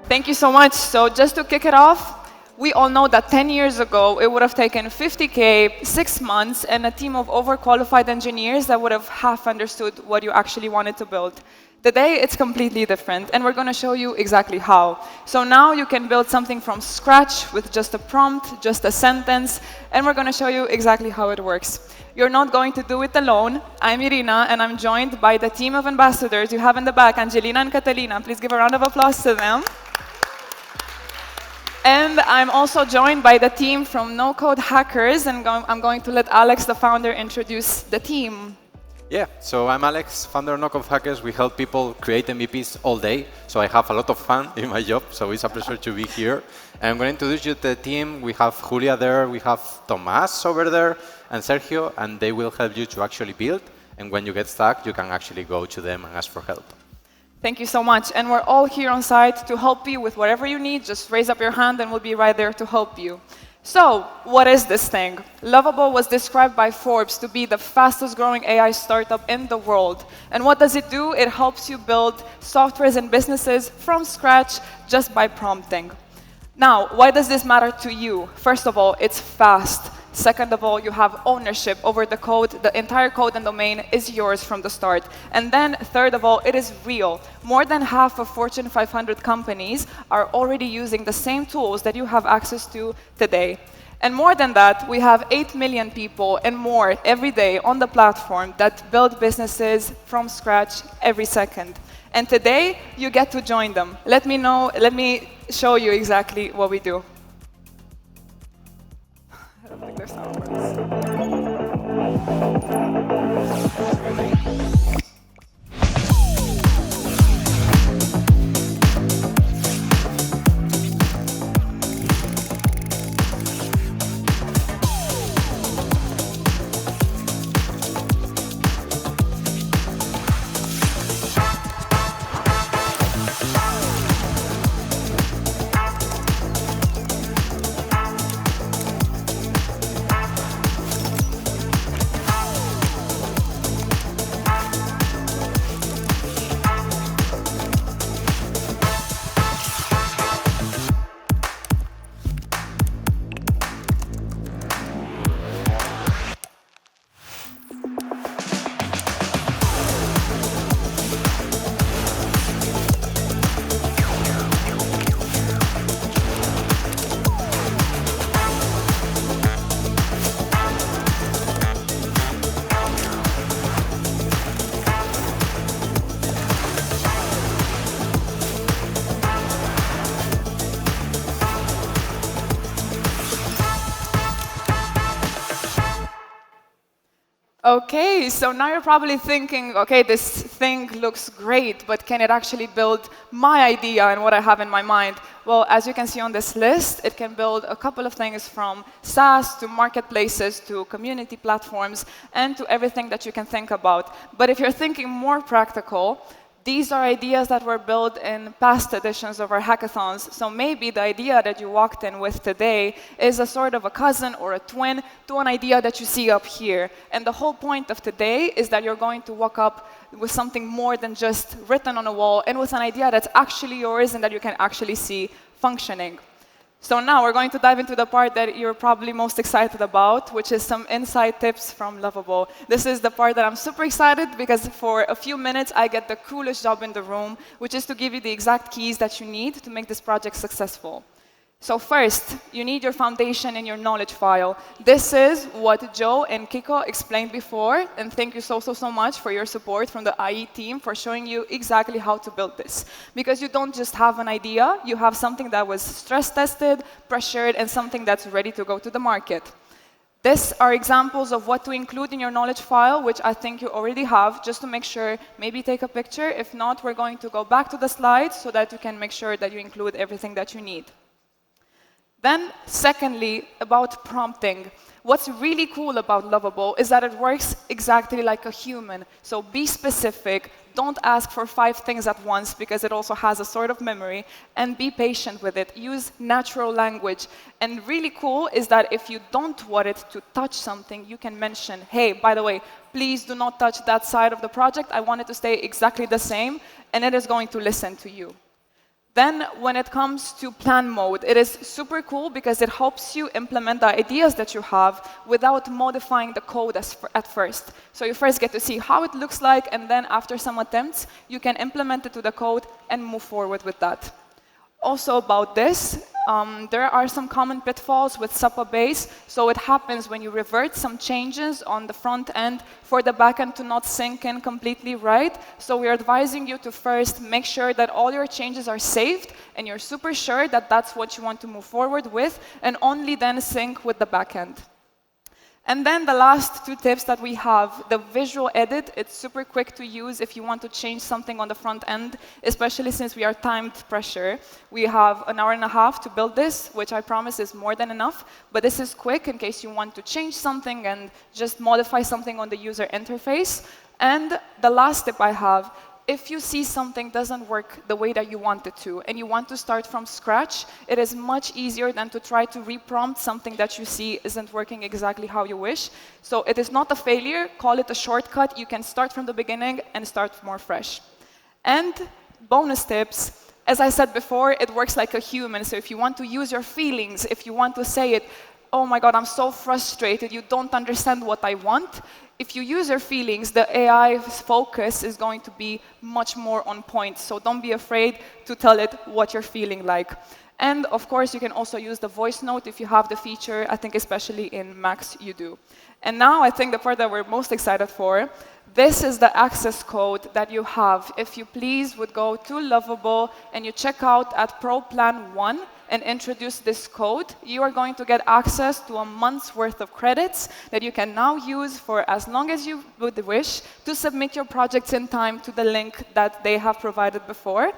Thank you so much. So just to kick it off, we all know that 10 years ago, it would have taken 50K, 6 months, and a team of overqualified engineers that would have half understood what you actually wanted to build. Today, it's completely different, and we're going to show you exactly how. So now you can build something from scratch with just a prompt, just a sentence, and we're going to show you exactly how it works. You're not going to do it alone. I'm Irina, and I'm joined by the team of ambassadors you have in the back, Angelina and Catalina. Please give a round of applause to them. And I'm also joined by the team from No Code Hackers, and I'm going to let Alex, the founder, introduce the team. Yeah, so I'm Alex, founder of No Code Hackers. We help people create MVPs all day, so I have a lot of fun in my job, so it's a pleasure to be here. And I'm going to introduce you to the team. We have Julia there, we have Tomas over there, and Sergio, and they will help you to actually build. And when you get stuck, you can actually go to them and ask for help. Thank you so much. And we're all here on site to help you with whatever you need. Just raise up your hand and we'll be right there to help you. So, what is this thing? Lovable was described by Forbes to be the fastest growing AI startup in the world. And what does it do? It helps you build softwares and businesses from scratch just by prompting. Now, why does this matter to you? First of all, it's fast. Second of all, you have ownership over the code. The entire code and domain is yours from the start. And then, third of all, it is real. More than half of Fortune 500 companies are already using the same tools that you have access to today. And more than that, we have 8 million people and more every day on the platform that build businesses from scratch every second. And today, you get to join them. Let me show you exactly what we do. I don't think there's sound Okay, so now you're probably thinking, okay, this thing looks great, but can it actually build my idea and what I have in my mind? Well, as you can see on this list, it can build a couple of things from SaaS to marketplaces to community platforms and to everything that you can think about. But if you're thinking more practical, these are ideas that were built in past editions of our hackathons. So maybe the idea that you walked in with today is a sort of a cousin or a twin to an idea that you see up here. And the whole point of today is that you're going to walk up with something more than just written on a wall and with an idea that's actually yours and that you can actually see functioning. So now we're going to dive into the part that you're probably most excited about, which is some inside tips from Lovable. This is the part that I'm super excited because for a few minutes I get the coolest job in the room, which is to give you the exact keys that you need to make this project successful. So first, you need your foundation and your knowledge file. This is what Joe and Kiko explained before, and thank you so much for your support from the IE team for showing you exactly how to build this. Because you don't just have an idea, you have something that was stress-tested, pressured, and something that's ready to go to the market. These are examples of what to include in your knowledge file, which I think you already have, just to make sure, maybe take a picture. If not, we're going to go back to the slides so that you can make sure that you include everything that you need. Then, secondly, about prompting. What's really cool about Lovable is that it works exactly like a human. So be specific. Don't ask for 5 things at once because it also has a sort of memory. And be patient with it. Use natural language. And really cool is that if you don't want it to touch something, you can mention, hey, by the way, please do not touch that side of the project. I want it to stay exactly the same. And it is going to listen to you. Then when it comes to plan mode, it is super cool because it helps you implement the ideas that you have without modifying the code at first. So you first get to see how it looks like, and then after some attempts, you can implement it to the code and move forward with that. Also about this, there are some common pitfalls with SAPA base. So it happens when you revert some changes on the front end for the backend to not sync in completely right. So we're advising you to first make sure that all your changes are saved and you're super sure that that's what you want to move forward with, and only then sync with the backend. And then the last two tips that we have, the visual edit, it's super quick to use if you want to change something on the front end, especially since we are timed pressure. We have an hour and a half to build this, which I promise is more than enough, but this is quick in case you want to change something and just modify something on the user interface. And the last tip I have, if you see something doesn't work the way that you want it to, and you want to start from scratch, it is much easier than to try to reprompt something that you see isn't working exactly how you wish. So it is not a failure, call it a shortcut. You can start from the beginning and start more fresh. And bonus tips, as I said before, it works like a human. So if you want to use your feelings, if you want to say it, oh my God, I'm so frustrated, you don't understand what I want. If you use your feelings, the AI's focus is going to be much more on point. So don't be afraid to tell it what you're feeling like. And of course, you can also use the voice note if you have the feature. I think especially in Max you do. And now I think the part that we're most excited for, this is the access code that you have. If you please would go to Lovable and you check out at Pro Plan 1 and introduce this code, you are going to get access to a month's worth of credits that you can now use for as long as you would wish to submit your projects in time to the link that they have provided before.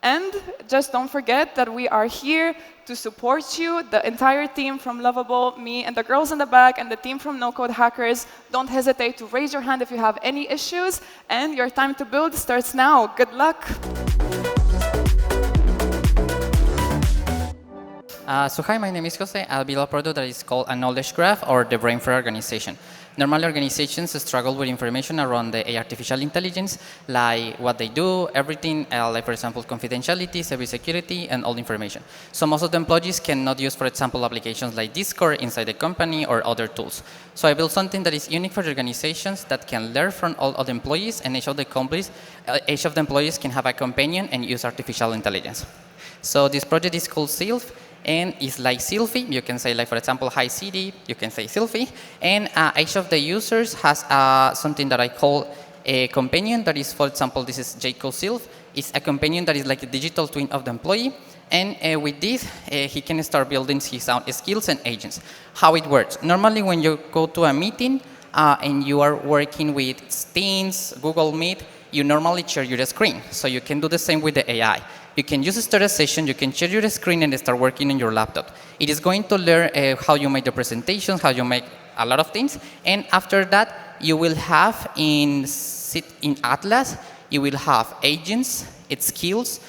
And just don't forget that we are here to support you, the entire team from Lovable, me and the girls in the back, and the team from No Code Hackers. Don't hesitate to raise your hand if you have any issues, and your time to build starts now. Good luck. So hi, my name is Jose. I'll build a product that is called a knowledge graph, or the brain for organization. Normally, organizations struggle with information around the artificial intelligence, like what they do, everything, like for example, confidentiality, cybersecurity, and all information. So most of the employees cannot use, for example, applications like Discord inside the company or other tools. So I built something that is unique for organizations that can learn from all of the employees, and each of the employees can have a companion and use artificial intelligence. So this project is called Sylph, and it's like Sylphie. You can say, like, for example, hi Siri, you can say Sylphie. And each of the users has something that I call a companion that is, for example, this is Jacob Sylph. It's a companion that is like a digital twin of the employee. And with this, he can start building his own skills and agents. How it works. Normally, when you go to a meeting and you are working with Teams, Google Meet, you normally share your screen. So you can do the same with the AI. You can just start a session, you can share your screen and start working on your laptop. It is going to learn how you make the presentations, how you make a lot of things. And after that, you will have in Atlas, you will have agents, skills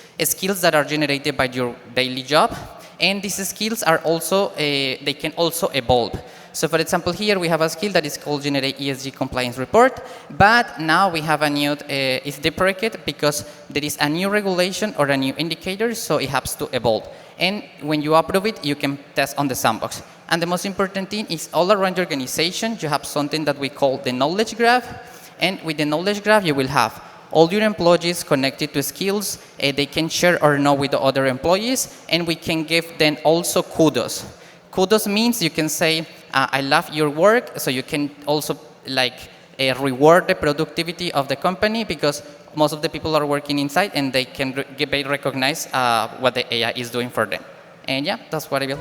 that are generated by your daily job. And these skills are also, they can also evolve. So for example, here we have a skill that is called Generate ESG Compliance Report, but now we have a new, it's deprecated because there is a new regulation or a new indicator, so it has to evolve. And when you approve it, you can test on the sandbox. And the most important thing is all around your organization, you have something that we call the knowledge graph. And with the knowledge graph, you will have all your employees connected to skills, they can share or know with the other employees, and we can give them also kudos. Kudos means you can say, I love your work, so you can also like reward the productivity of the company because most of the people are working inside and they can recognize what the AI is doing for them. And yeah, that's what I built.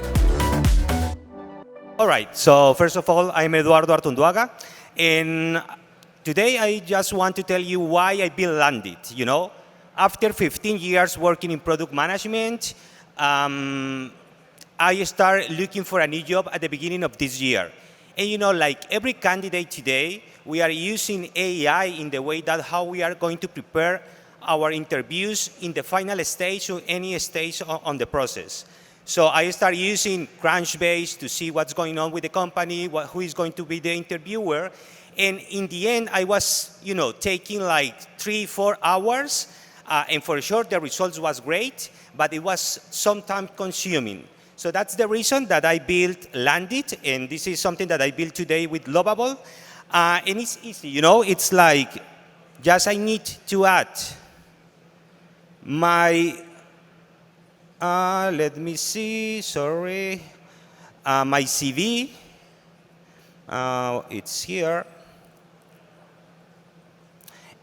All right, so first of all, I'm Eduardo Artunduaga, and today I just want to tell you why I built Landit. You know, after 15 years working in product management, I started looking for a new job at the beginning of this year. And you know, like every candidate today, we are using AI in the way that how we are going to prepare our interviews in the final stage or any stage on the process. So I started using Crunchbase to see what's going on with the company, who is going to be the interviewer. And in the end, I was, you know, taking like 3-4 hours And for sure, the results was great, but it was sometimes consuming. So that's the reason that I built Landit, and this is something that I built today with Lovable. And it's easy, you know, it's like, just I need to add my, let me see, sorry, my CV, it's here.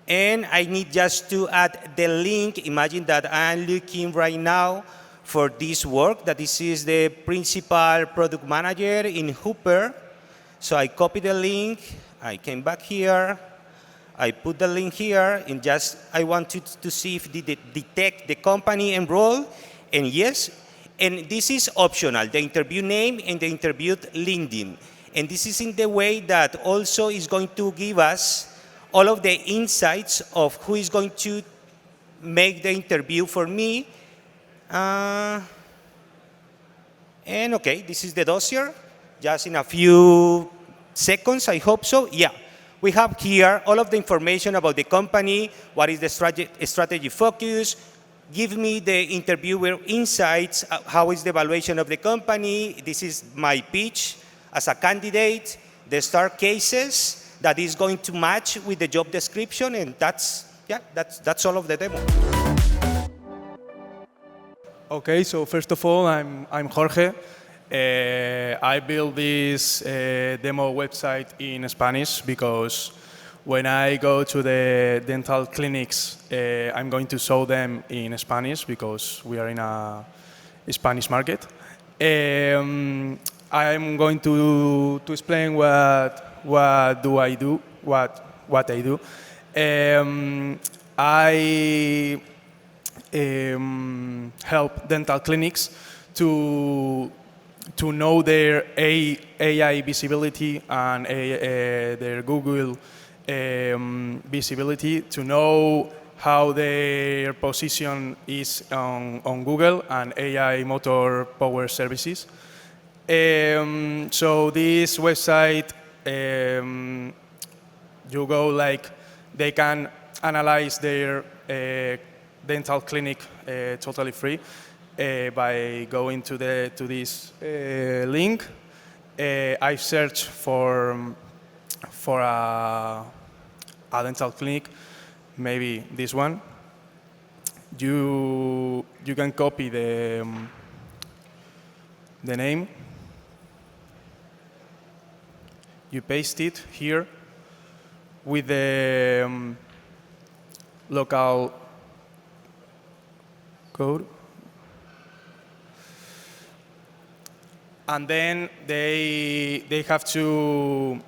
And I need just to add the link. Imagine that I'm looking right now for this work, that this is the principal product manager in Hooper. So I copy the link, I came back here, I put the link here, and just I wanted to see if it detect the company and role, and yes. And this is optional, the interview name and the interviewed LinkedIn. And this is in the way that also is going to give us all of the insights of who is going to make the interview for me. And okay, this is the dossier. Just in a few seconds, I hope so. Yeah, we have here all of the information about the company, what is the strategy focus, give me the interviewer insights, how is the evaluation of the company, this is my pitch as a candidate, the star cases, that is going to match with the job description, and that's all of the demo. Okay, so first of all, I'm Jorge. I built this demo website in Spanish because when I go to the dental clinics, I'm going to show them in Spanish because we are in a Spanish market. I'm going to explain what do I do, what I do. I help dental clinics to know their AI visibility and their Google visibility, to know how their position is on Google and AI motor power services. So this website, you go like, they can analyze their dental clinic totally free by going to this link. I search for a dental clinic, maybe this one. You can copy the name. You paste it here with the local code. And then they have to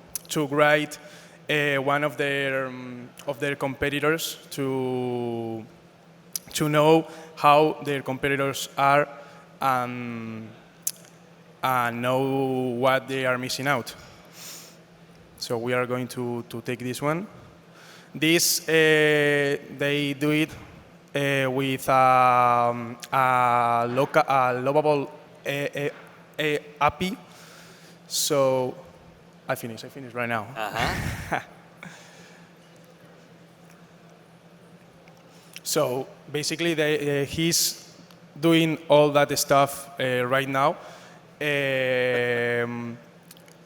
write one of their competitors to know how their competitors are and know what they are missing out. So we are going to take this one. This, they do it with a lovable API. So I finish right now. So basically, he's doing all that stuff right now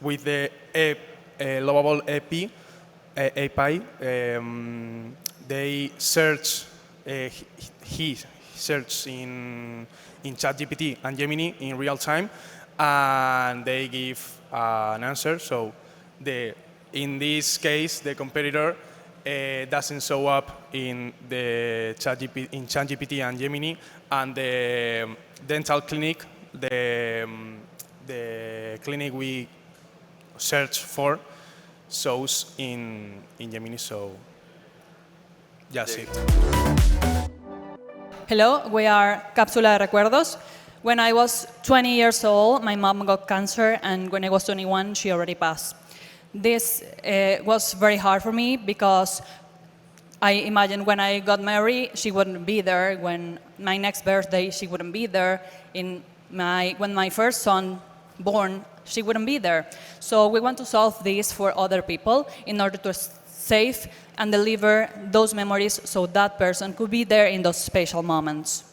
with the lovable API. They search. He searches in ChatGPT and Gemini in real time, and they give an answer. So in this case, the competitor doesn't show up in the ChatGPT and Gemini, and the dental clinic, the clinic we search for, shows in Gemini. So that's it. Hello, we are Cápsula de Recuerdos. When I was 20 years old, my mom got cancer, and when I was 21, she already passed. This was very hard for me because I imagined when I got married, she wouldn't be there. When my next birthday, she wouldn't be there. When my first son born, she wouldn't be there. So we want to solve this for other people in order to safe and deliver those memories so that person could be there in those special moments.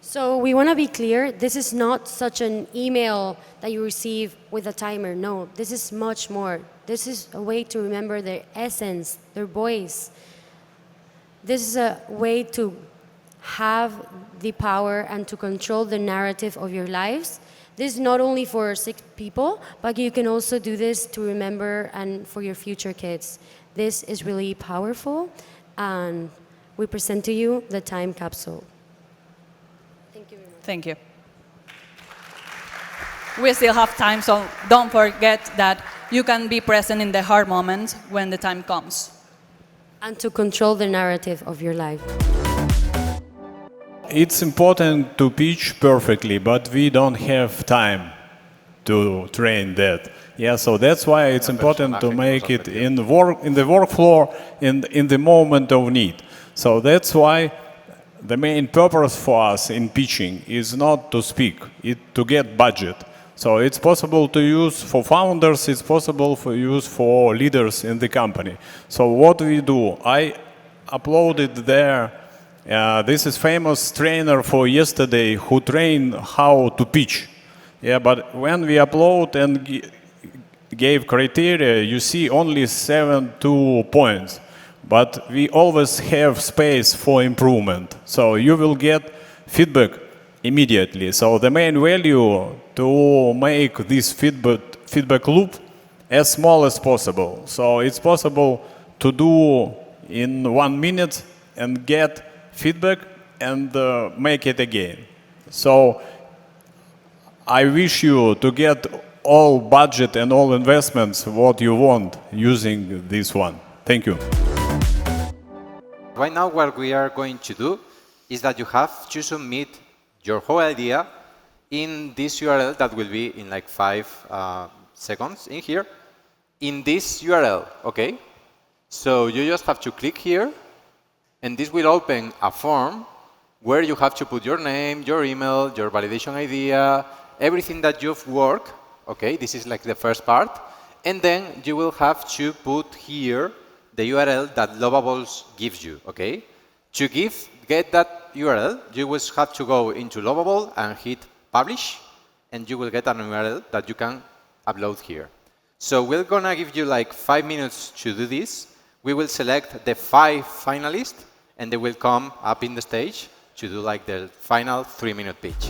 So we want to be clear, this is not such an email that you receive with a timer. No, this is much more. This is a way to remember their essence, their voice. This is a way to have the power and to control the narrative of your lives. This is not only for sick people, but you can also do this to remember and for your future kids. This is really powerful, and we present to you the time capsule. Thank you very much. Thank you. We still have time, so don't forget that you can be present in the hard moments when the time comes. And to control the narrative of your life. It's important to pitch perfectly, but we don't have time to train that. Yeah, so that's why it's important to make it in the workflow, in the moment of need. So that's why the main purpose for us in pitching is not to speak, it's to get budget. So it's possible to use for founders, it's possible for use for leaders in the company. So what we do, I uploaded there, this is famous trainer for yesterday who trained how to pitch. Yeah, but when we upload and gave criteria, you see only 7 points. But we always have space for improvement. So you will get feedback immediately. So the main value to make this feedback loop as small as possible. So it's possible to do in 1 minute and get feedback and make it again. So I wish you to get all budget and all investments what you want using this one. Thank you. Right now, what we are going to do is that you have to submit your whole idea in this URL that will be in like 5 seconds in here, in this URL, okay? So you just have to click here, and this will open a form where you have to put your name, your email, your validation idea, everything that you've worked, okay? This is like the first part. And then you will have to put here the URL that Lovables gives you, okay? To get that URL, you will have to go into Lovable and hit publish, and you will get an URL that you can upload here. So we're gonna give you like 5 minutes to do this. We will select the 5 finalists, and they will come up in the stage to do like the final 3-minute pitch.